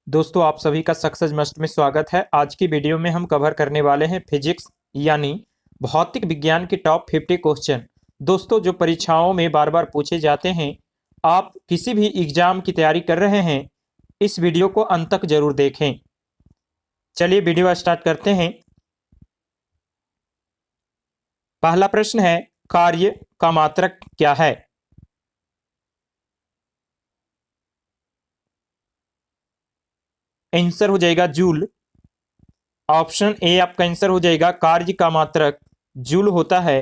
दोस्तों आप सभी का सक्सेस मस्ट में स्वागत है। आज की वीडियो में हम कवर करने वाले हैं फिजिक्स यानी भौतिक विज्ञान के टॉप 50 क्वेश्चन। दोस्तों जो परीक्षाओं में बार बार पूछे जाते हैं, आप किसी भी एग्जाम की तैयारी कर रहे हैं, इस वीडियो को अंत तक जरूर देखें। चलिए वीडियो स्टार्ट करते हैं। पहला प्रश्न है, कार्य का मात्रक क्या है? आंसर हो जाएगा जूल। ऑप्शन ए आपका आंसर हो जाएगा, कार्य का मात्रक जूल होता है।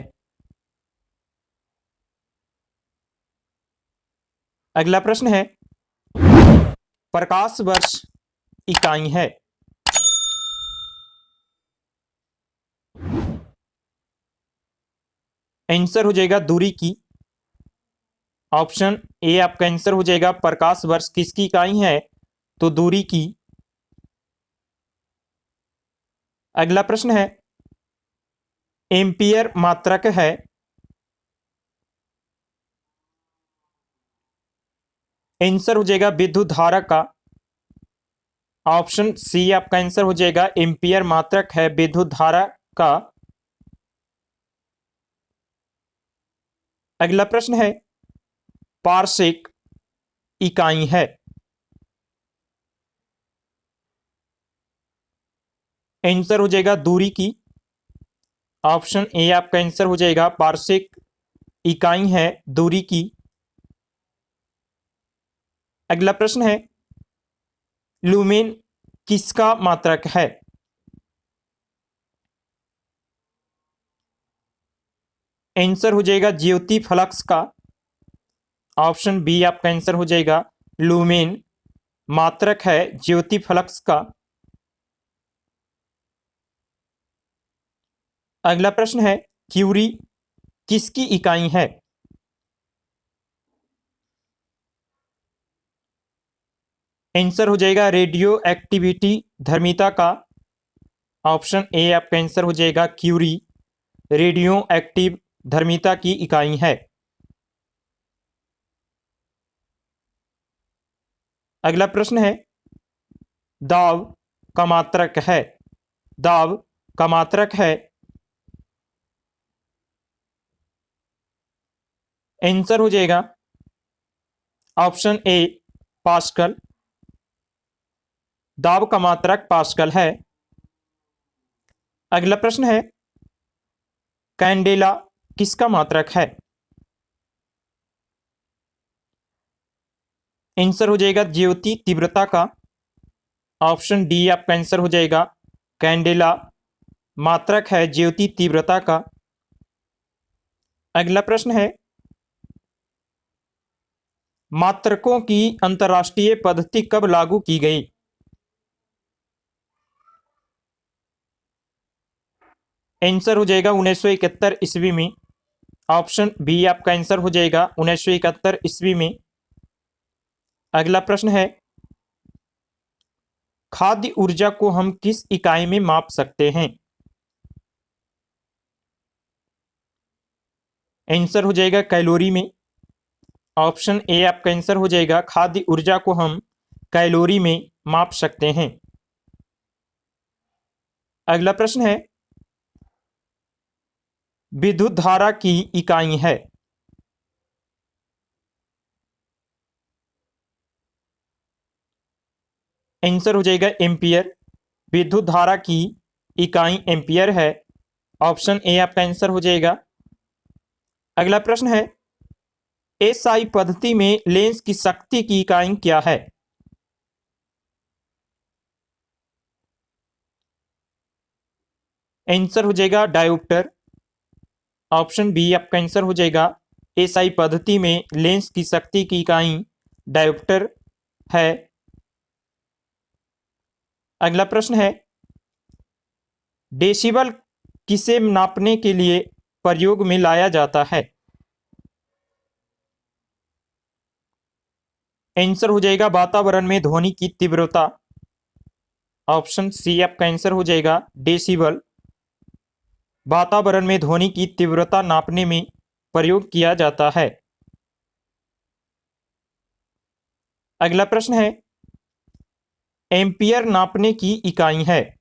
अगला प्रश्न है, प्रकाश वर्ष इकाई है। आंसर हो जाएगा दूरी की। ऑप्शन ए आपका आंसर हो जाएगा, प्रकाश वर्ष किसकी इकाई है? तो दूरी की। अगला प्रश्न है, एम्पियर मात्रक है। आंसर हो जाएगा विद्युत धारा का। ऑप्शन सी आपका आंसर हो जाएगा, एम्पियर मात्रक है विद्युत धारा का। अगला प्रश्न है, पारसेक इकाई है। आंसर हो जाएगा दूरी की। ऑप्शन ए आपका आंसर हो जाएगा, पारसेक इकाई है दूरी की। अगला प्रश्न है, लुमेन किसका मात्रक है? आंसर हो जाएगा ज्योति फ्लक्स का। ऑप्शन बी आपका आंसर हो जाएगा, लुमेन मात्रक है ज्योति फ्लक्स का। अगला प्रश्न है, क्यूरी किसकी इकाई है? आंसर हो जाएगा रेडियो एक्टिविटी धर्मिता का। ऑप्शन ए आपका आंसर हो जाएगा, क्यूरी रेडियो एक्टिव धर्मिता की इकाई है। अगला प्रश्न है, दाब का मात्रक है। दाब का मात्रक है। आंसर हो जाएगा ऑप्शन ए पास्कल। दाब का मात्रक पास्कल है। अगला प्रश्न है, कैंडेला किसका मात्रक है? आंसर हो जाएगा ज्योति तीव्रता का। ऑप्शन डी आपका आंसर हो जाएगा, कैंडेला मात्रक है ज्योति तीव्रता का। अगला प्रश्न है, मात्रकों की अंतरराष्ट्रीय पद्धति कब लागू की गई? आंसर हो जाएगा 1971 ईस्वी में। ऑप्शन बी आपका आंसर हो जाएगा 1971 ईस्वी में। अगला प्रश्न है, खाद्य ऊर्जा को हम किस इकाई में माप सकते हैं? आंसर हो जाएगा कैलोरी में। ऑप्शन ए आपका आंसर हो जाएगा, खाद्य ऊर्जा को हम कैलोरी में माप सकते हैं। अगला प्रश्न है, विद्युत धारा की इकाई है। आंसर हो जाएगा एम्पियर। विद्युत धारा की इकाई एम्पियर है। ऑप्शन ए आपका आंसर हो जाएगा। अगला प्रश्न है, एसआई पद्धति में लेंस की शक्ति की इकाई क्या है? आंसर हो जाएगा डायोप्टर। ऑप्शन बी आपका आंसर हो जाएगा, एसआई पद्धति में लेंस की शक्ति की इकाई डायोप्टर है। अगला प्रश्न है, डेसिबल किसे नापने के लिए प्रयोग में लाया जाता है? आंसर हो जाएगा वातावरण में ध्वनि की तीव्रता। ऑप्शन सी आपका आंसर हो जाएगा, डेसिबल वातावरण में ध्वनि की तीव्रता नापने में प्रयोग किया जाता है। अगला प्रश्न है, एम्पियर नापने की इकाई है?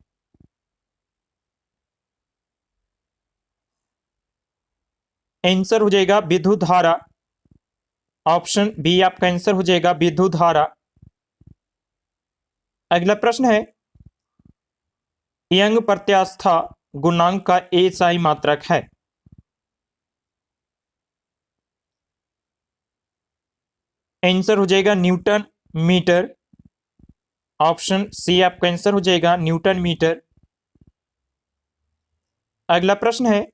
आंसर हो जाएगा विद्युत धारा। ऑप्शन बी आपका आंसर हो जाएगा विद्युत धारा। अगला प्रश्न है, यंग प्रत्यास्था गुणांक का एसआई मात्रक है? आंसर हो जाएगा न्यूटन मीटर। ऑप्शन सी आपका आंसर हो जाएगा न्यूटन मीटर। अगला प्रश्न है,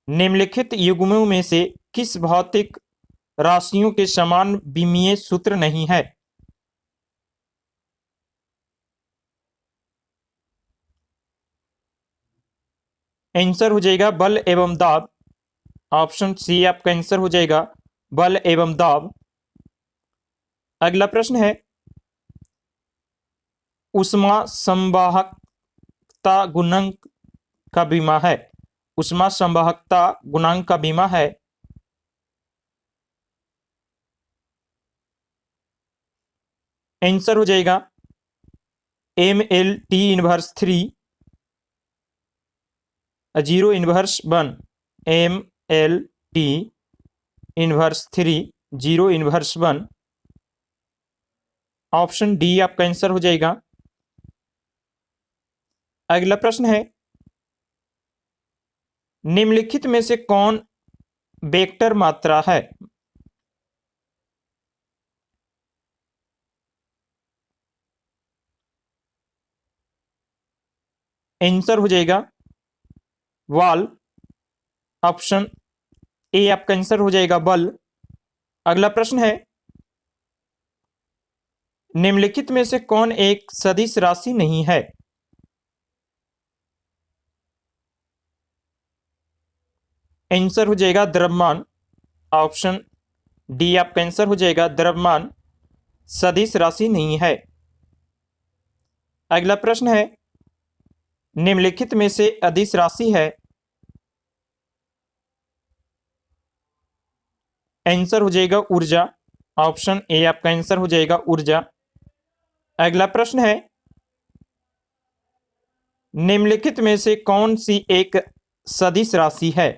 निम्नलिखित युग्मों में से किस भौतिक राशियों के समान विमीय सूत्र नहीं है? आंसर हो जाएगा बल एवं दाब। ऑप्शन सी आपका आंसर हो जाएगा बल एवं दाब। अगला प्रश्न है, ऊष्मा संवाहकता गुणांक का बीमा है? ऊष्मा संवाहकता गुणांक का बीमा है? आंसर हो जाएगा ML T−3 0 × 1 ML T−3 0 × 1। Option D आपका आंसर हो जाएगा। अगला प्रश्न है, निम्नलिखित में से कौन वेक्टर मात्रा है? आंसर हो जाएगा वाल। ऑप्शन ए आपका आंसर हो जाएगा बल। अगला प्रश्न है, निम्नलिखित में से कौन एक सदिश राशि नहीं है? आंसर हो जाएगा द्रव्यमान। ऑप्शन डी आपका आंसर हो जाएगा द्रव्यमान सदिश राशि नहीं है। अगला प्रश्न है, निम्नलिखित में से अदिश राशि है? आंसर हो जाएगा ऊर्जा। ऑप्शन ए आपका आंसर हो जाएगा ऊर्जा। अगला प्रश्न है, निम्नलिखित में से कौन सी एक सदिश राशि है?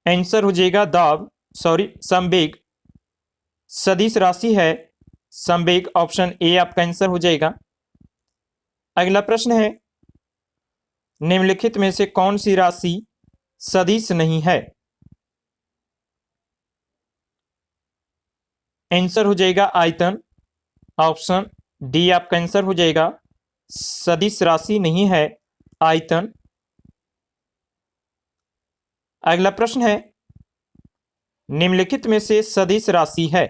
आंसर हो जाएगा संवेग। सदिश राशि है संवेग। ऑप्शन ए आपका आंसर हो जाएगा। अगला प्रश्न है, निम्नलिखित में से कौन सी राशि सदिश नहीं है? आंसर हो जाएगा आयतन। ऑप्शन डी आपका आंसर हो जाएगा सदिश राशि नहीं है आयतन। अगला प्रश्न है, निम्नलिखित में से सदिश राशि है?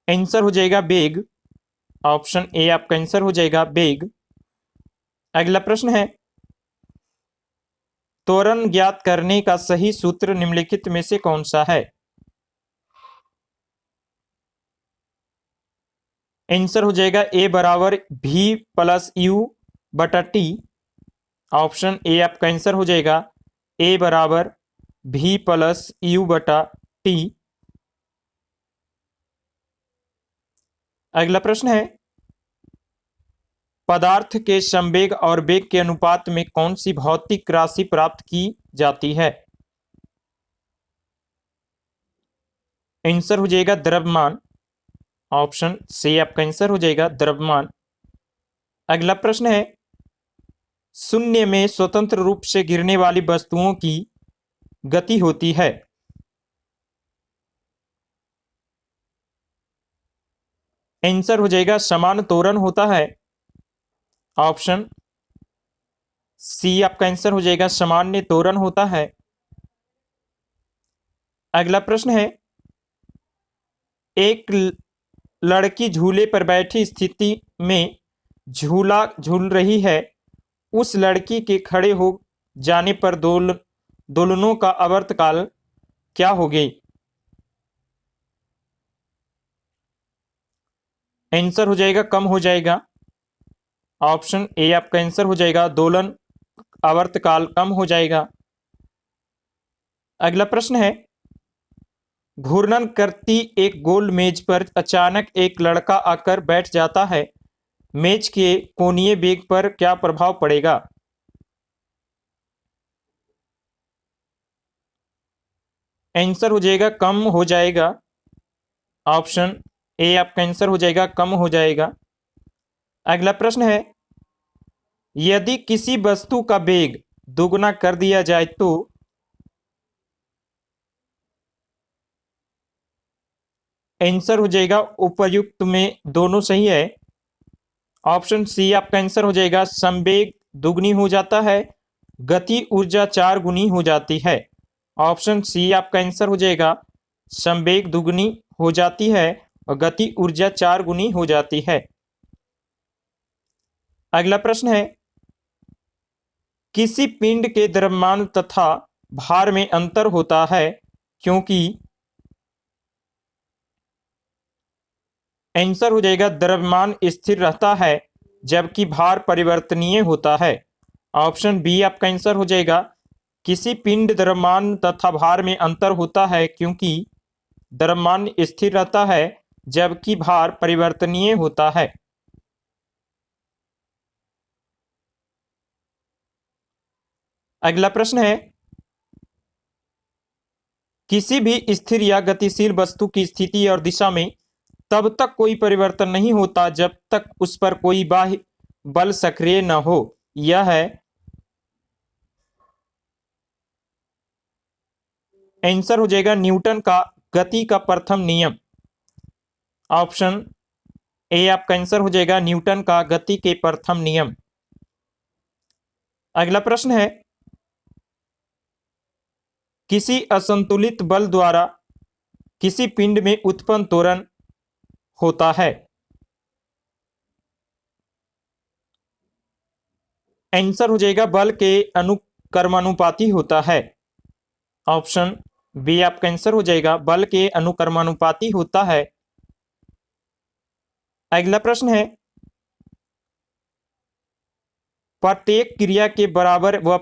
आंसर हो जाएगा वेग। ऑप्शन ए आपका आंसर हो जाएगा वेग। अगला प्रश्न है, त्वरण ज्ञात करने का सही सूत्र निम्नलिखित में से कौन सा है? आंसर हो जाएगा ए बराबर V+U/T। ऑप्शन ए आपका आंसर हो जाएगा ए बराबर V+U/T। अगला प्रश्न है, पदार्थ के संवेग और वेग के अनुपात में कौन सी भौतिक राशि प्राप्त की जाती है? आंसर हो जाएगा द्रव्यमान। ऑप्शन सी आपका आंसर हो जाएगा द्रव्यमान। अगला प्रश्न है, शून्य में स्वतंत्र रूप से गिरने वाली वस्तुओं की गति होती है? आंसर हो जाएगा समान त्वरण होता है। ऑप्शन सी आपका आंसर हो जाएगा सामान्य त्वरण होता है। अगला प्रश्न है, एक लड़की झूले पर बैठी स्थिति में झूला झूल रही है। उस लड़की के खड़े हो जाने पर दोलनों का आवर्तकाल क्या होगी? आंसर हो जाएगा कम हो जाएगा। ऑप्शन ए आपका आंसर हो जाएगा दोलन आवर्तकाल कम हो जाएगा। अगला प्रश्न है, घूर्णन करती एक गोल मेज पर अचानक एक लड़का आकर बैठ जाता है, मेज के कोणीय वेग पर क्या प्रभाव पड़ेगा? आंसर हो जाएगा कम हो जाएगा। ऑप्शन ए आपका आंसर हो जाएगा कम हो जाएगा। अगला प्रश्न है, यदि किसी वस्तु का वेग दोगुना कर दिया जाए तो आंसर हो जाएगा उपर्युक्त में दोनों सही है। ऑप्शन सी आपका आंसर हो जाएगा संवेग दुगनी हो जाता है, गति ऊर्जा 4 गुनी हो जाती है। ऑप्शन सी आपका आंसर हो जाएगा संवेग दुगनी हो जाती है और गति ऊर्जा 4 गुनी हो जाती है। अगला प्रश्न है, किसी पिंड के द्रव्यमान तथा भार में अंतर होता है क्योंकि आंसर हो जाएगा द्रव्यमान स्थिर रहता है जबकि भार परिवर्तनीय होता है। ऑप्शन बी आपका आंसर हो जाएगा किसी पिंड द्रव्यमान तथा भार में अंतर होता है क्योंकि द्रव्यमान स्थिर रहता है जबकि भार परिवर्तनीय होता है। अगला प्रश्न है, किसी भी स्थिर या गतिशील वस्तु की स्थिति और दिशा में तब तक कोई परिवर्तन नहीं होता जब तक उस पर कोई बाह्य बल सक्रिय न हो। यह है आंसर हो जाएगा न्यूटन का गति का प्रथम नियम। ऑप्शन ए आपका आंसर हो जाएगा न्यूटन का गति के प्रथम नियम। अगला प्रश्न है, किसी असंतुलित बल द्वारा किसी पिंड में उत्पन्न त्वरण होता है। आंसर हो जाएगा बल के अनुक्रमानुपाती होता है। ऑप्शन बी आपका आंसर हो जाएगा बल के अनुक्रमानुपाती होता है। अगला प्रश्न है, प्रत्येक क्रिया के बराबर व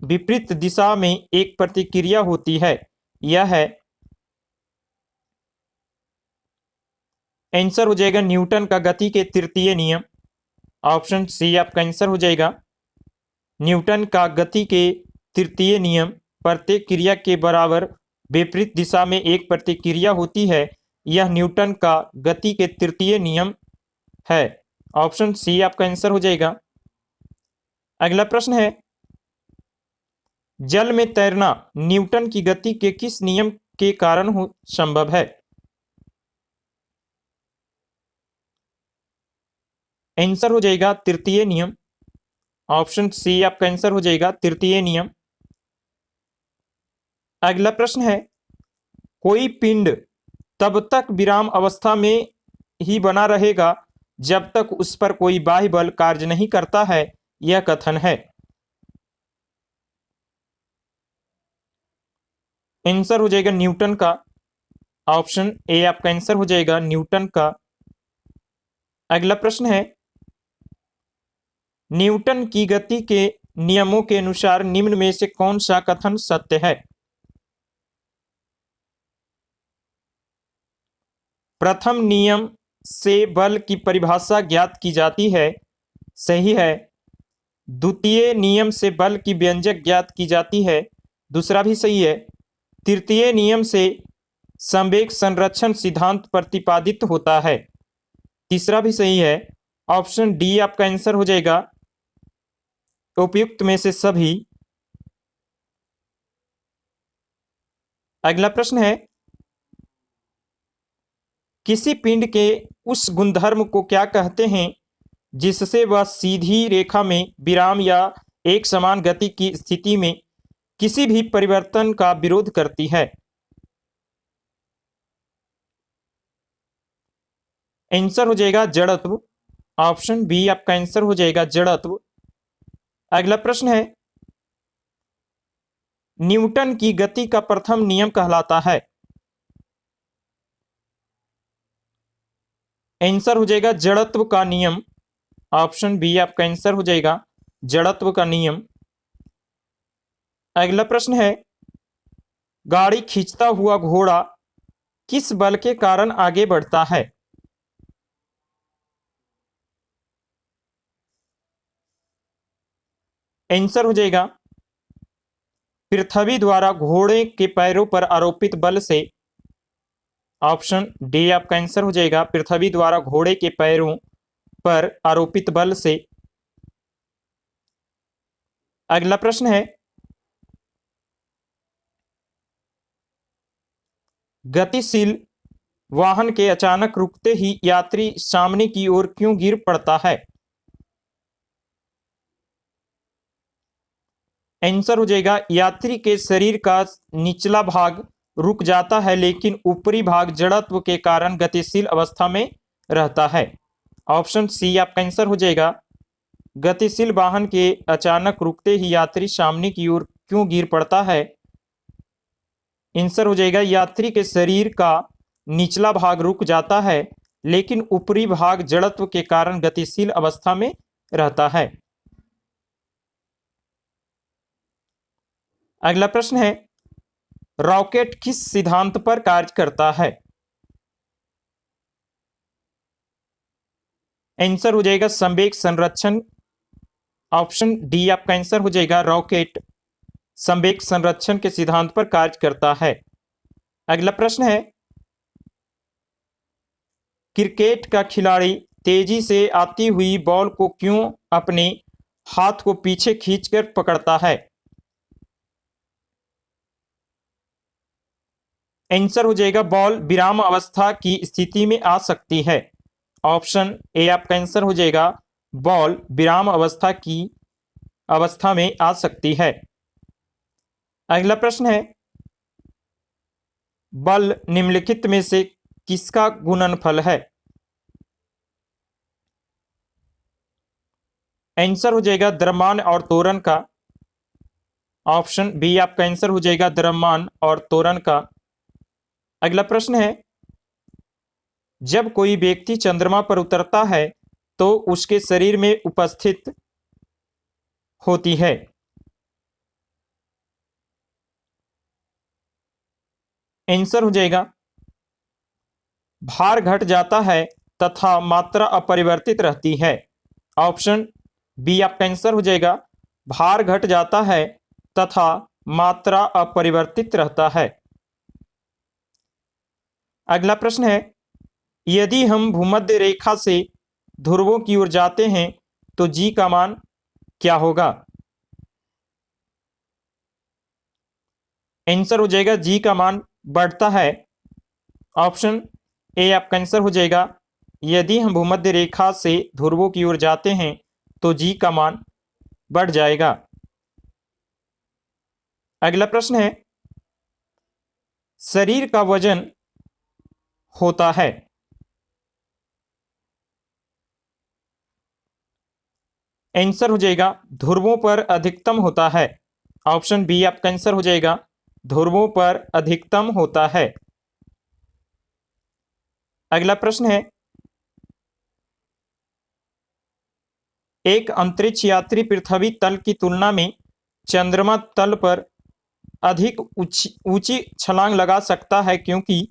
विपरीत दिशा में एक प्रतिक्रिया होती है। यह है आंसर हो जाएगा न्यूटन का गति के तृतीय नियम। ऑप्शन सी आपका आंसर हो जाएगा न्यूटन का गति के तृतीय नियम। प्रत्येक क्रिया के बराबर विपरीत दिशा में एक प्रतिक्रिया होती है, यह न्यूटन का गति के तृतीय नियम है। ऑप्शन सी आपका आंसर हो जाएगा। अगला प्रश्न है, जल में तैरना न्यूटन की गति के किस नियम के कारण संभव है? आंसर हो जाएगा तृतीय नियम। ऑप्शन सी आपका आंसर हो जाएगा तृतीय नियम। अगला प्रश्न है, कोई पिंड तब तक विराम अवस्था में ही बना रहेगा जब तक उस पर कोई बाह्य बल कार्य नहीं करता है। यह कथन है। आंसर हो जाएगा न्यूटन का। ऑप्शन ए आपका आंसर हो जाएगा न्यूटन का। अगला प्रश्न है, न्यूटन की गति के नियमों के अनुसार निम्न में से कौन सा कथन सत्य है? प्रथम नियम से बल की परिभाषा ज्ञात की जाती है, सही है। द्वितीय नियम से बल की व्यंजक ज्ञात की जाती है, दूसरा भी सही है। तृतीय नियम से संवेग संरक्षण सिद्धांत प्रतिपादित होता है, तीसरा भी सही है। ऑप्शन डी आपका आंसर हो जाएगा उपयुक्त में से सभी। अगला प्रश्न है, किसी पिंड के उस गुणधर्म को क्या कहते हैं जिससे वह सीधी रेखा में विराम या एक समान गति की स्थिति में किसी भी परिवर्तन का विरोध करती है? आंसर हो जाएगा जड़त्व। ऑप्शन बी आपका आंसर हो जाएगा जड़त्व। अगला प्रश्न है, न्यूटन की गति का प्रथम नियम कहलाता है। आंसर हो जाएगा जड़त्व का नियम। ऑप्शन बी आपका आंसर हो जाएगा जड़त्व का नियम। अगला प्रश्न है, गाड़ी खींचता हुआ घोड़ा किस बल के कारण आगे बढ़ता है? आंसर हो जाएगा पृथ्वी द्वारा घोड़े के पैरों पर आरोपित बल से। ऑप्शन डी आपका आंसर हो जाएगा पृथ्वी द्वारा घोड़े के पैरों पर आरोपित बल से। अगला प्रश्न है, गतिशील वाहन के अचानक रुकते ही यात्री सामने की ओर क्यों गिर पड़ता है? आंसर हो जाएगा यात्री के शरीर का निचला भाग रुक जाता है लेकिन ऊपरी भाग जड़त्व के कारण गतिशील अवस्था में रहता है। ऑप्शन सी आपका आंसर हो जाएगा गतिशील वाहन के अचानक रुकते ही यात्री सामने की ओर क्यों गिर पड़ता है। आंसर हो जाएगा यात्री के शरीर का निचला भाग रुक जाता है लेकिन ऊपरी भाग जड़त्व के कारण गतिशील अवस्था में रहता है। अगला प्रश्न है, रॉकेट किस सिद्धांत पर कार्य करता है? आंसर हो जाएगा संवेग संरक्षण। ऑप्शन डी आपका आंसर हो जाएगा रॉकेट संवेग संरक्षण के सिद्धांत पर कार्य करता है। अगला प्रश्न है, क्रिकेट का खिलाड़ी तेजी से आती हुई बॉल को क्यों अपने हाथ को पीछे खींचकर पकड़ता है? आंसर हो जाएगा बॉल विराम अवस्था की स्थिति में आ सकती है। ऑप्शन ए आपका आंसर हो जाएगा बॉल विराम अवस्था में आ सकती है। अगला प्रश्न है, बल निम्नलिखित में से किसका गुणनफल है? आंसर हो जाएगा द्रव्यमान और त्वरण का। ऑप्शन बी आपका आंसर हो जाएगा द्रव्यमान और त्वरण का। अगला प्रश्न है, जब कोई व्यक्ति चंद्रमा पर उतरता है तो उसके शरीर में उपस्थित होती है। आंसर हो जाएगा भार घट जाता है तथा मात्रा अपरिवर्तित रहती है। ऑप्शन बी आपका आंसर हो जाएगा भार घट जाता है तथा मात्रा अपरिवर्तित रहता है। अगला प्रश्न है, यदि हम भूमध्य रेखा से ध्रुवों की ओर जाते हैं तो जी का मान क्या होगा? आंसर हो जाएगा जी का मान बढ़ता है। ऑप्शन ए आपका आंसर हो जाएगा यदि हम भूमध्य रेखा से ध्रुवों की ओर जाते हैं तो जी का मान बढ़ जाएगा। अगला प्रश्न है, शरीर का वजन होता है। आंसर हो जाएगा ध्रुवों पर अधिकतम होता है। ऑप्शन बी आपका आंसर हो जाएगा ध्रुवों पर अधिकतम होता है। अगला प्रश्न है, एक अंतरिक्ष यात्री पृथ्वी तल की तुलना में चंद्रमा तल पर अधिक ऊंची छलांग लगा सकता है क्योंकि?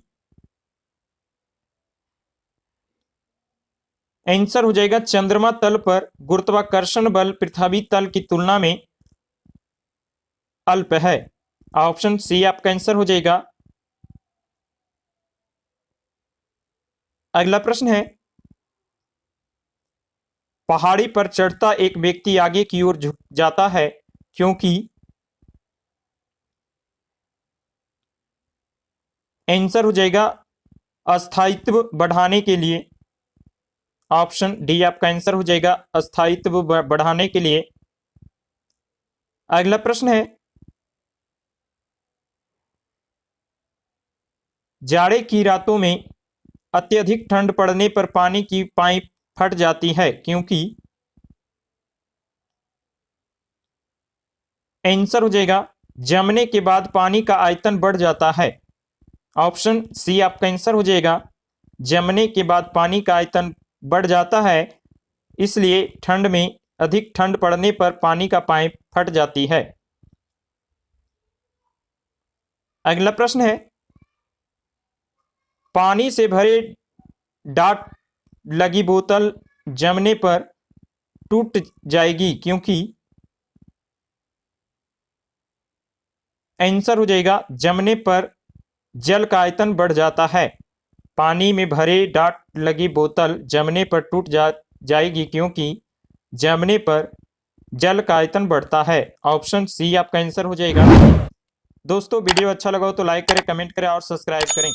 आंसर हो जाएगा चंद्रमा तल पर गुरुत्वाकर्षण बल पृथ्वी तल की तुलना में अल्प है। ऑप्शन सी आपका आंसर हो जाएगा। अगला प्रश्न है, पहाड़ी पर चढ़ता एक व्यक्ति आगे की ओर झुक जाता है क्योंकि? आंसर हो जाएगा अस्थायित्व बढ़ाने के लिए। ऑप्शन डी आपका आंसर हो जाएगा अस्थायित्व बढ़ाने के लिए। अगला प्रश्न है, जाड़े की रातों में अत्यधिक ठंड पड़ने पर पानी की पाइप फट जाती है क्योंकि? आंसर हो जाएगा जमने के बाद पानी का आयतन बढ़ जाता है। ऑप्शन सी आपका आंसर हो जाएगा जमने के बाद पानी का आयतन बढ़ जाता है इसलिए ठंड में अधिक ठंड पड़ने पर पानी का पाइप फट जाती है। अगला प्रश्न है, पानी से भरे डाट लगी बोतल जमने पर टूट जाएगी क्योंकि। आंसर हो जाएगा, जमने पर जल का आयतन बढ़ जाता है। पानी में भरे डाट लगी बोतल जमने पर टूट जाएगी क्योंकि जमने पर जल का आयतन बढ़ता है। ऑप्शन सी आपका आंसर हो जाएगा। दोस्तों वीडियो अच्छा लगा हो तो लाइक करें, कमेंट करें और सब्सक्राइब करें।